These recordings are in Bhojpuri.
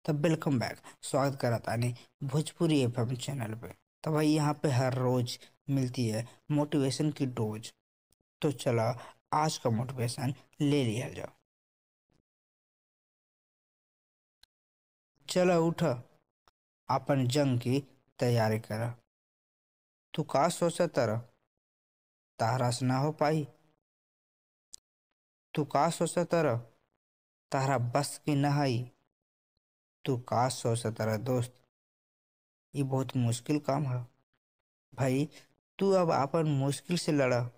तो वेलकम बैक। स्वागत करा तानी भोजपुरी एफएम चैनल पे। तो भाई यहाँ पे हर रोज मिलती है मोटिवेशन की डोज। तो चला आज का मोटिवेशन ले लिया जाओ। चला उठा, अपन जंग की तैयारी करा। तू का सोचा तारा तारा से ना हो पाई। तू का सोचा तारा तारा बस की नहाई। तू का सोचा तारा दोस्त, ये बहुत मुश्किल काम है। भाई तू अब अपन मुश्किल से लड़ा।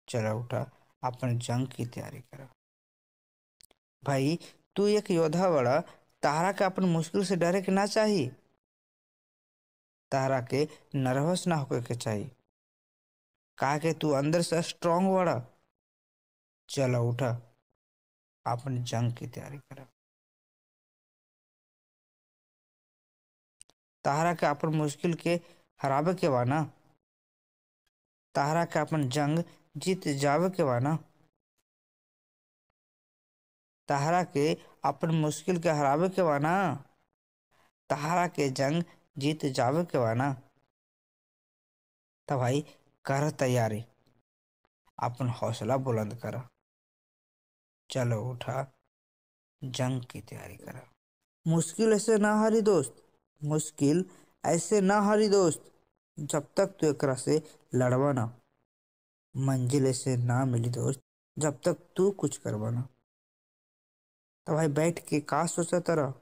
चला उठा, अपन जंग की तैयारी करा। भाई तू एक योद्धा बड़ा, तारा के अपन मुश्किल से डरे के ना चाहिए। तारा के नर्वस ना होके के चाहिए, कहा के तू अंदर से स्ट्रांग बड़ा। चलो उठा, अपन जंग की तैयारी करा। तारा के अपन मुश्किल के हरावे के बा ना। तारा के अपन जंग जीत जावे के बा ना। तारा के अपन मुश्किल के हरावे के बा ना। तारा के जंग जीत जावे के बा ना। तो भाई कर तैयारी, अपन हौसला बुलंद करा। चलो उठा, जंग की तैयारी करा। मुश्किल ऐसे ना हारी दोस्त, मुश्किल ऐसे ना हारी दोस्त। जब तक तू एकरा से लड़वा ना, मंजिल ऐसे ना मिली दोस्त। जब तक तू कुछ करवा ना। तो भाई बैठ के का सोचा तरह,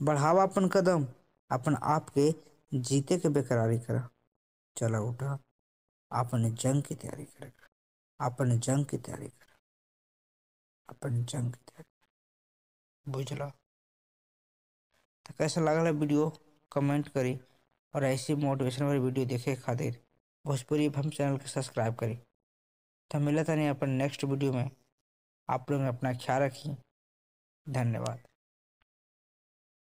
बढ़ावा अपन कदम, अपन आप के जीते के बेकरारी करा। चला उठा, अपन जंग की तैयारी करा। अपन जंग की तैयारी करा। अपन जंग की तैयारी बुझला। तो कैसा लगल है वीडियो, कमेंट करी। और ऐसी मोटिवेशन वाली वीडियो देखे खातिर भोजपुरी हम चैनल के सब्सक्राइब करी। तो मिला था नहीं अपन नेक्स्ट वीडियो में। आप लोग अपना ख्याल रखिए। धन्यवाद।